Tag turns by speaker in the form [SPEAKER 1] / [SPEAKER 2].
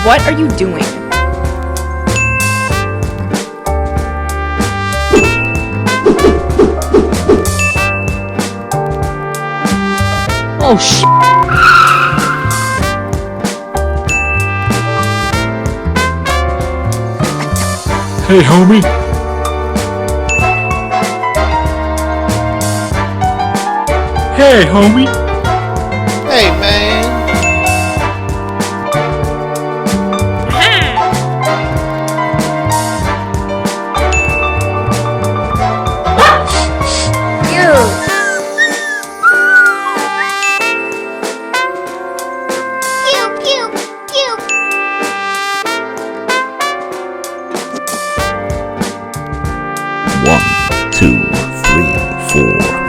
[SPEAKER 1] What are you doing? Oh shit!
[SPEAKER 2] Hey, homie. Hey, homie.
[SPEAKER 3] Hey, man.
[SPEAKER 4] One, two, three, four.